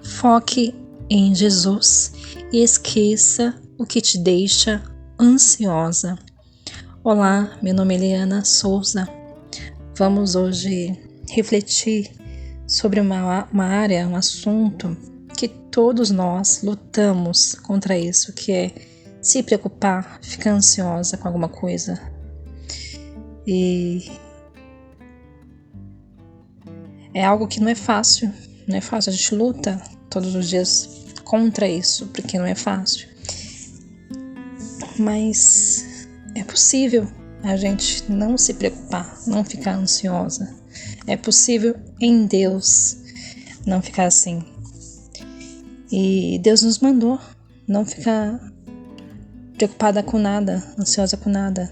Foque em Jesus e esqueça o que te deixa ansiosa. Olá, meu nome é Eliana Souza. Vamos hoje refletir sobre uma área, um assunto que todos nós lutamos contra isso, que é se preocupar, ficar ansiosa com alguma coisa. E é algo que não é fácil, a gente luta todos os dias contra isso, porque não é fácil. Mas é possível a gente não se preocupar, não ficar ansiosa. É possível em Deus não ficar assim. E Deus nos mandou não ficar preocupada com nada, ansiosa com nada.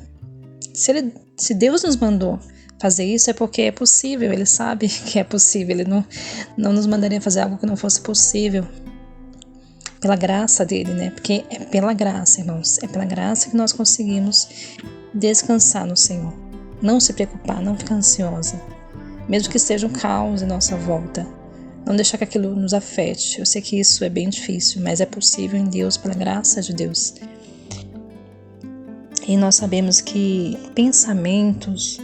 Se Deus nos mandou fazer isso é porque é possível, Ele sabe que é possível, Ele não nos mandaria fazer algo que não fosse possível. Pela graça dele, né? Porque é pela graça, irmãos, é pela graça que nós conseguimos descansar no Senhor. Não se preocupar, não ficar ansiosa. Mesmo que esteja um caos em nossa volta, não deixar que aquilo nos afete. Eu sei que isso é bem difícil, mas é possível em Deus, pela graça de Deus. E nós sabemos que pensamentos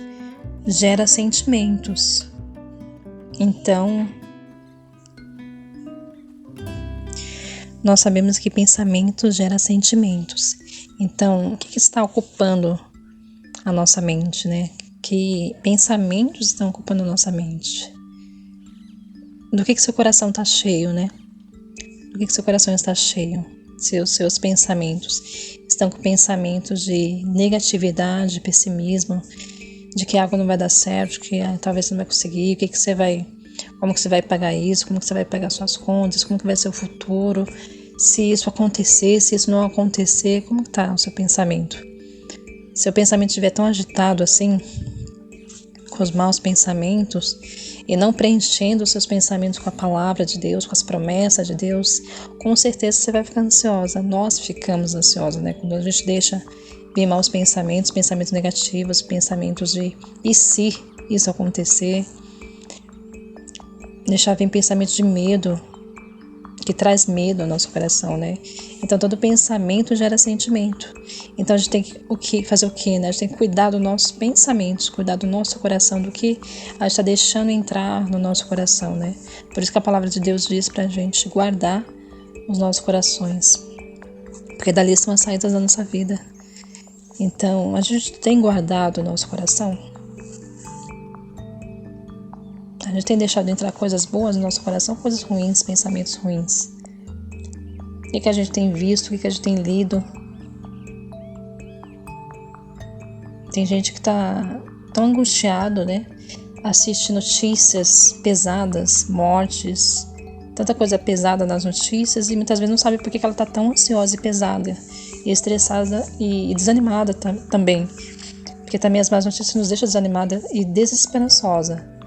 geram sentimentos. Então, nós sabemos que pensamentos geram sentimentos. Então, o que está ocupando a nossa mente, né? Que pensamentos estão ocupando a nossa mente? Do que seu coração está cheio, né? Do que seu coração está cheio? Se os seus pensamentos estão com pensamentos de negatividade, pessimismo, de que algo não vai dar certo, que talvez você não vai conseguir, como que você vai pagar isso, como que você vai pagar suas contas, como que vai ser o futuro, se isso acontecer, se isso não acontecer, como está o seu pensamento? Se o pensamento estiver tão agitado assim, com os maus pensamentos, e não preenchendo os seus pensamentos com a palavra de Deus, com as promessas de Deus, com certeza você vai ficar ansiosa. Nós ficamos ansiosos, né? Quando a gente deixa vir maus pensamentos, pensamentos negativos, pensamentos de e se isso acontecer, deixar vir pensamentos de medo, que traz medo ao nosso coração, né? Então todo pensamento gera sentimento. Então a gente tem que fazer o quê, né? A gente tem que cuidar dos nossos pensamentos, cuidar do nosso coração, do que a gente está deixando entrar no nosso coração, né? Por isso que a palavra de Deus diz pra gente guardar os nossos corações, porque dali são as saídas da nossa vida. Então a gente tem guardado o nosso coração? A gente tem deixado entrar coisas boas no nosso coração, coisas ruins, pensamentos ruins. O que a gente tem visto, o que a gente tem lido? Tem gente que está tão angustiado, né? Assiste notícias pesadas, mortes, tanta coisa pesada nas notícias e muitas vezes não sabe por que ela está tão ansiosa e pesada, e estressada e desanimada também. Porque também as más notícias nos deixam desanimada e desesperançosa.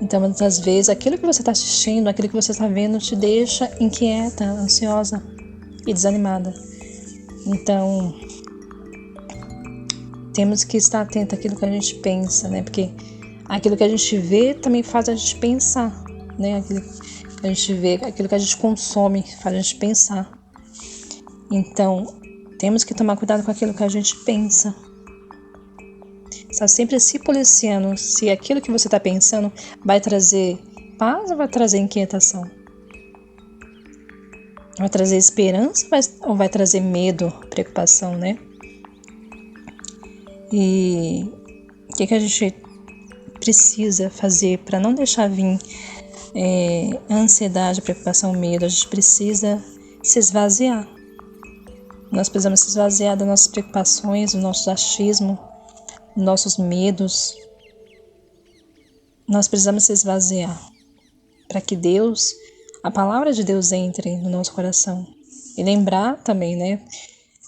Então, muitas vezes, aquilo que você está assistindo, aquilo que você está vendo, te deixa inquieta, ansiosa e desanimada. Então, temos que estar atento àquilo que a gente pensa, né? Porque aquilo que a gente vê também faz a gente pensar, né? Aquilo que a gente vê, aquilo que a gente consome faz a gente pensar. Então, temos que tomar cuidado com aquilo que a gente pensa. Está sempre se policiando se aquilo que você está pensando vai trazer paz ou vai trazer inquietação? Vai trazer esperança ou vai trazer medo, preocupação, né? E o que a gente precisa fazer para não deixar vir ansiedade, preocupação, medo? A gente precisa se esvaziar. Nós precisamos se esvaziar das nossas preocupações, do nosso achismo, nossos medos. Nós precisamos se esvaziar para que Deus, a palavra de Deus entre no nosso coração. E lembrar também, né?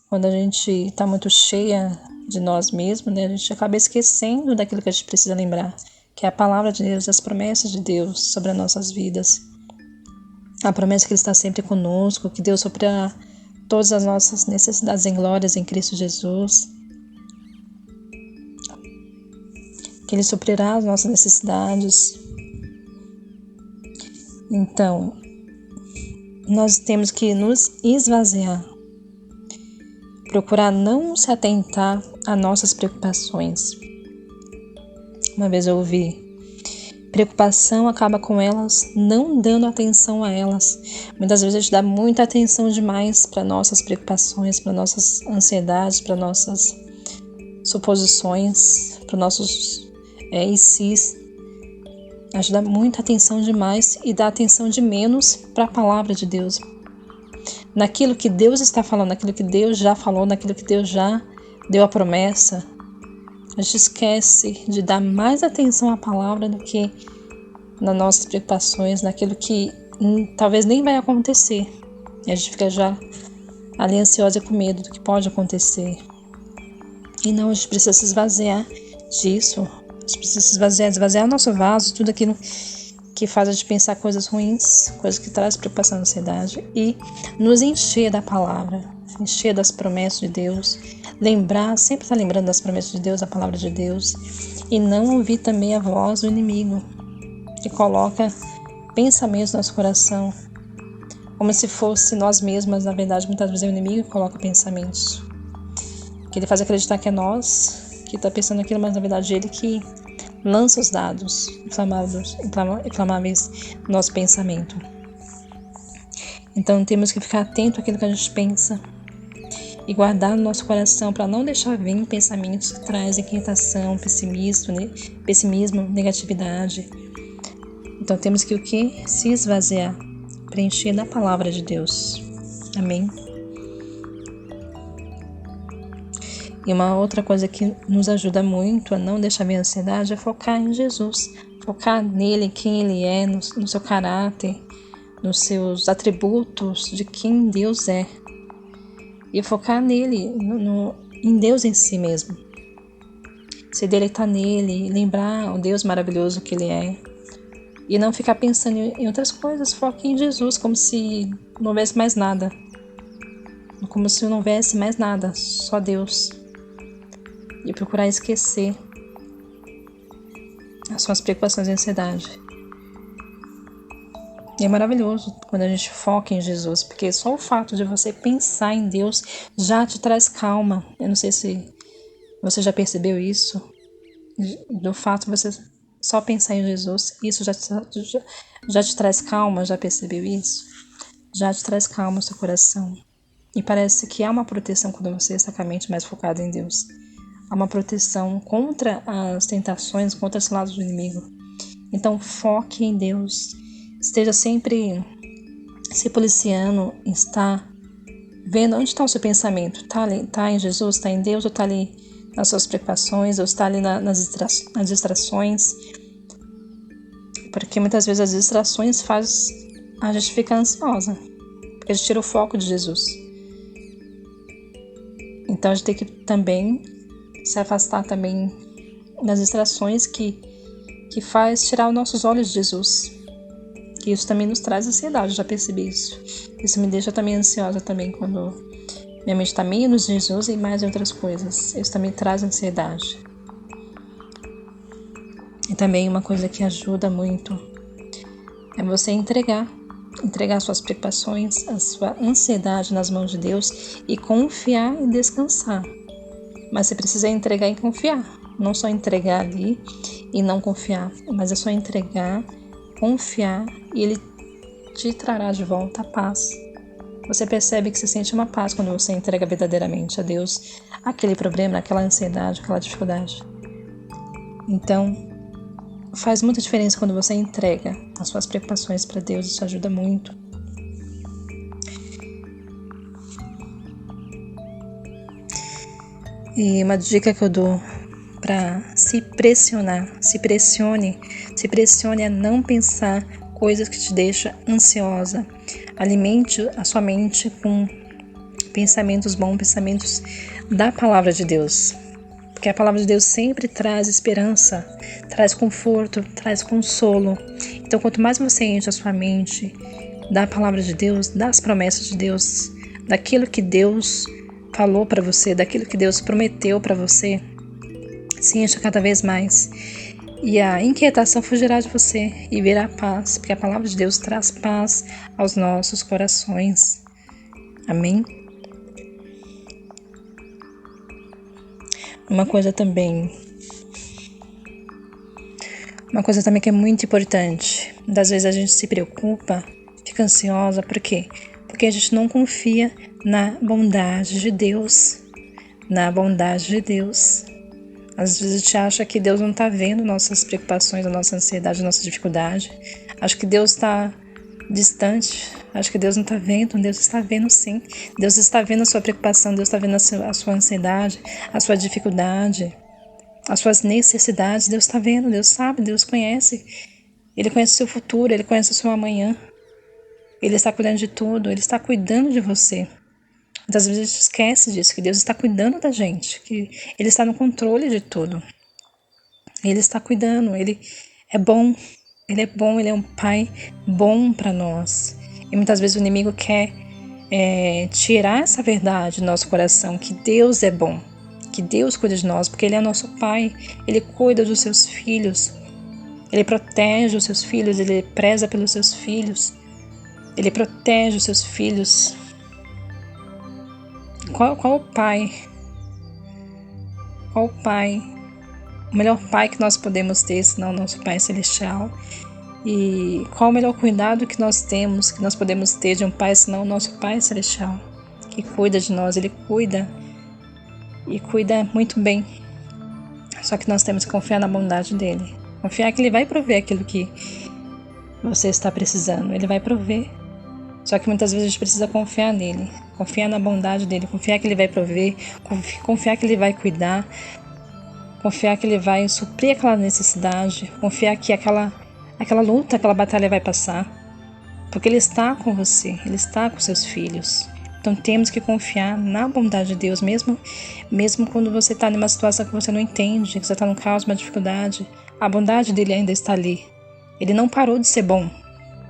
Quando a gente está muito cheia de nós mesmos, né? A gente acaba esquecendo daquilo que a gente precisa lembrar, que é a palavra de Deus, as promessas de Deus sobre as nossas vidas. A promessa que Ele está sempre conosco, que Deus suprirá todas as nossas necessidades em glórias em Cristo Jesus. Que Ele suprirá as nossas necessidades. Então, nós temos que nos esvaziar, procurar não se atentar a nossas preocupações. Uma vez eu ouvi: preocupação acaba com elas, não dando atenção a elas. Muitas vezes a gente dá muita atenção demais para nossas preocupações, para nossas ansiedades, para nossas suposições, para nossos e se's. A gente dá muita atenção demais e dá atenção de menos para a palavra de Deus. Naquilo que Deus está falando, naquilo que Deus já falou, naquilo que Deus já deu a promessa. A gente esquece de dar mais atenção à palavra do que nas nossas preocupações, naquilo que talvez nem vai acontecer. E a gente fica já ali ansiosa e com medo do que pode acontecer. E não, a gente precisa se esvaziar disso. A gente precisa se esvaziar o nosso vaso, tudo aquilo que faz a gente pensar coisas ruins, coisas que trazem preocupação e ansiedade, e nos encher da palavra, encher das promessas de Deus, lembrar, sempre estar lembrando das promessas de Deus, da palavra de Deus, e não ouvir também a voz do inimigo, que coloca pensamentos no nosso coração, como se fosse nós mesmos, mas na verdade muitas vezes é o inimigo que coloca pensamentos, que ele faz acreditar que é nós que está pensando aquilo, mas na verdade ele que lança os dados inflamáveis no nosso pensamento. Então temos que ficar atento àquilo que a gente pensa e guardar no nosso coração para não deixar vir pensamentos que trazem inquietação, pessimismo, negatividade. Então temos que o quê? Se esvaziar, preencher da palavra de Deus. Amém? E uma outra coisa que nos ajuda muito a não deixar vir a ansiedade é focar em Jesus. Focar nele, quem ele é, no seu caráter, nos seus atributos de quem Deus é. E focar nele, em Deus em si mesmo. Se deleitar nele, lembrar o Deus maravilhoso que ele é. E não ficar pensando em outras coisas. Foque em Jesus, como se não houvesse mais nada. Como se não houvesse mais nada, só Deus. E procurar esquecer as suas preocupações e ansiedade. E é maravilhoso quando a gente foca em Jesus, porque só o fato de você pensar em Deus já te traz calma. Eu não sei se você já percebeu isso, do fato de você só pensar em Jesus, isso já te traz calma, já percebeu isso? Já te traz calma no seu coração. E parece que há uma proteção quando você está com a mente mais focada em Deus. Há uma proteção contra as tentações, contra os lados do inimigo. Então foque em Deus. Esteja sempre se policiando, está vendo onde está o seu pensamento. Está em Jesus, está em Deus, ou está ali nas suas preocupações, ou está ali nas distrações. Porque muitas vezes as distrações fazem a gente ficar ansiosa. Porque a gente tira o foco de Jesus. Então a gente tem que também se afastar também das distrações que faz tirar os nossos olhos de Jesus. Que isso também nos traz ansiedade, eu já percebi isso. Isso me deixa também ansiosa também quando minha mente está menos em Jesus e mais em outras coisas. Isso também traz ansiedade. E também uma coisa que ajuda muito é você entregar suas preocupações, a sua ansiedade nas mãos de Deus e confiar e descansar. Mas você precisa entregar e confiar. Não só entregar ali e não confiar, mas é só entregar, confiar e Ele te trará de volta a paz. Você percebe que você sente uma paz quando você entrega verdadeiramente a Deus aquele problema, aquela ansiedade, aquela dificuldade. Então, faz muita diferença quando você entrega as suas preocupações para Deus. Isso ajuda muito. E uma dica que eu dou para se pressione a não pensar coisas que te deixam ansiosa. Alimente a sua mente com pensamentos bons, pensamentos da palavra de Deus. Porque a palavra de Deus sempre traz esperança, traz conforto, traz consolo. Então, quanto mais você enche a sua mente da palavra de Deus, das promessas de Deus, daquilo que Deus falou para você, daquilo que Deus prometeu para você, se encha cada vez mais. e a inquietação fugirá de você e virá paz, porque a palavra de Deus traz paz aos nossos corações. Amém? Uma coisa também que é muito importante. Muitas vezes a gente se preocupa, fica ansiosa, por quê? Porque a gente não confia na bondade de Deus. Na bondade de Deus. Às vezes a gente acha que Deus não está vendo nossas preocupações, a nossa ansiedade, a nossa dificuldade. Acho que Deus está distante. Acho que Deus não está vendo. Deus está vendo sim. Deus está vendo a sua preocupação. Deus está vendo a sua ansiedade, a sua dificuldade, as suas necessidades. Deus está vendo, Deus sabe, Deus conhece. Ele conhece o seu futuro, Ele conhece o seu amanhã. Ele está cuidando de tudo, Ele está cuidando de você. Muitas vezes a gente esquece disso, que Deus está cuidando da gente, que Ele está no controle de tudo. Ele está cuidando, Ele é bom, Ele é um Pai bom para nós. E muitas vezes o inimigo quer tirar essa verdade do nosso coração, que Deus é bom, que Deus cuida de nós, porque Ele é nosso Pai, Ele cuida dos seus filhos, Ele protege os seus filhos, Ele preza pelos seus filhos, Ele protege os seus filhos. Qual o pai? Qual o pai? O melhor pai que nós podemos ter, senão o nosso Pai Celestial? E qual o melhor cuidado que nós temos, que nós podemos ter de um pai, senão o nosso Pai Celestial? Que cuida de nós, Ele cuida. E cuida muito bem. Só que nós temos que confiar na bondade dEle. Confiar que Ele vai prover aquilo que você está precisando. Ele vai prover. Só que muitas vezes a gente precisa confiar nele, confiar na bondade dele, confiar que ele vai prover, confiar que ele vai cuidar, confiar que ele vai suprir aquela necessidade, confiar que aquela luta, aquela batalha vai passar, porque ele está com você, ele está com seus filhos. Então temos que confiar na bondade de Deus, mesmo quando você está numa situação que você não entende, que você está num caos, uma dificuldade, a bondade dele ainda está ali. Ele não parou de ser bom.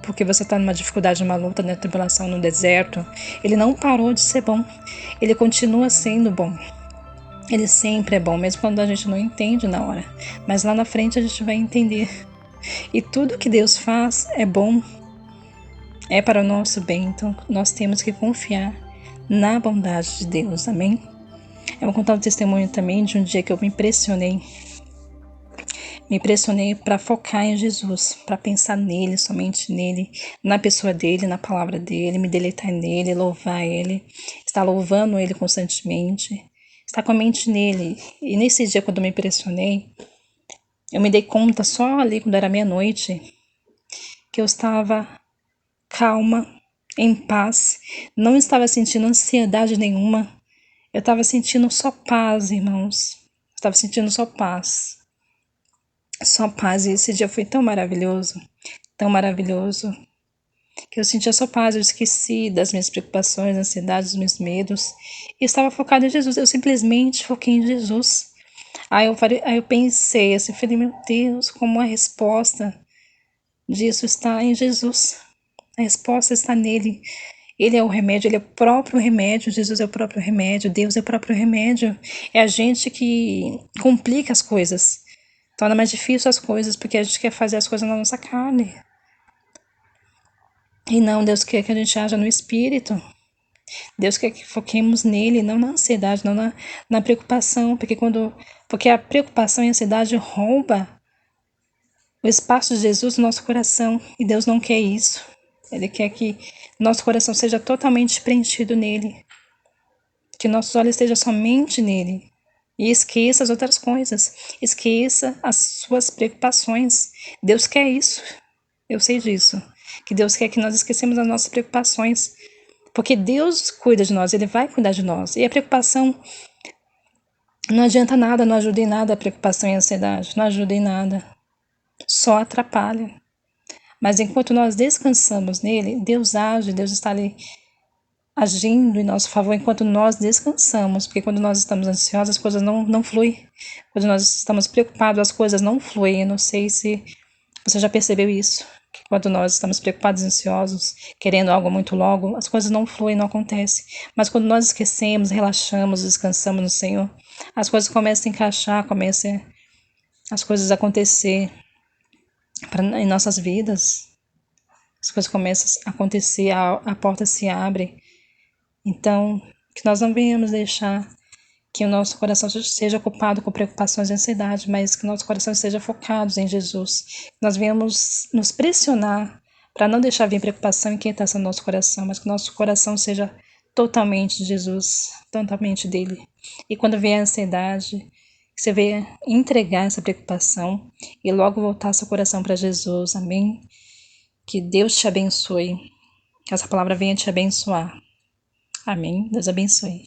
Porque você está numa dificuldade, numa luta, numa tribulação, no deserto. Ele não parou de ser bom. Ele continua sendo bom. Ele sempre é bom, mesmo quando a gente não entende na hora. Mas lá na frente a gente vai entender. E tudo que Deus faz é bom. É para o nosso bem. Então nós temos que confiar na bondade de Deus. Amém? Eu vou contar um testemunho também de um dia que eu me impressionei para focar em Jesus, para pensar nele, somente nele, na pessoa dele, na palavra dele, me deleitar nele, louvar ele, estar louvando ele constantemente, estar com a mente nele. E nesse dia, quando eu me impressionei, eu me dei conta só ali, quando era meia-noite, que eu estava calma, em paz, não estava sentindo ansiedade nenhuma, eu estava sentindo só paz, irmãos, estava sentindo só paz. Só paz, e esse dia foi tão maravilhoso, que eu sentia só paz, eu esqueci das minhas preocupações, ansiedades, dos meus medos, e estava focada em Jesus, eu simplesmente foquei em Jesus. Aí eu pensei assim, falei, meu Deus, como a resposta disso está em Jesus, a resposta está nele. Ele é o remédio, ele é o próprio remédio, Jesus é o próprio remédio, Deus é o próprio remédio. É a gente que complica as coisas. Torna mais difícil as coisas, porque a gente quer fazer as coisas na nossa carne. E não, Deus quer que a gente haja no Espírito. Deus quer que foquemos nele, não na ansiedade, não na preocupação. Porque a preocupação e a ansiedade rouba o espaço de Jesus no nosso coração. E Deus não quer isso. Ele quer que nosso coração seja totalmente preenchido nele. Que nossos olhos estejam somente nele. E esqueça as outras coisas. Esqueça as suas preocupações. Deus quer isso. Eu sei disso. Que Deus quer que nós esquecemos as nossas preocupações. Porque Deus cuida de nós. Ele vai cuidar de nós. E a preocupação não adianta nada, não ajuda em nada a preocupação e a ansiedade. Não ajuda em nada. Só atrapalha. Mas enquanto nós descansamos nele, Deus age, Deus está ali agindo em nosso favor enquanto nós descansamos, porque quando nós estamos ansiosos as coisas não fluem, quando nós estamos preocupados as coisas não fluem. Eu não sei se você já percebeu isso, que quando nós estamos preocupados, ansiosos, querendo algo muito logo, as coisas não fluem, não acontecem. Mas quando nós esquecemos, relaxamos, descansamos no Senhor, as coisas começam a encaixar, começam as coisas acontecer em nossas vidas, as coisas começam a acontecer, a porta se abre. Então, que nós não venhamos deixar que o nosso coração seja ocupado com preocupações e ansiedade, mas que o nosso coração esteja focado em Jesus. Que nós venhamos nos pressionar para não deixar vir preocupação e inquietação no nosso coração, mas que o nosso coração seja totalmente de Jesus, totalmente dele. E quando vier a ansiedade, que você venha entregar essa preocupação e logo voltar seu coração para Jesus. Amém? Que Deus te abençoe. Que essa palavra venha te abençoar. Amém? Deus abençoe.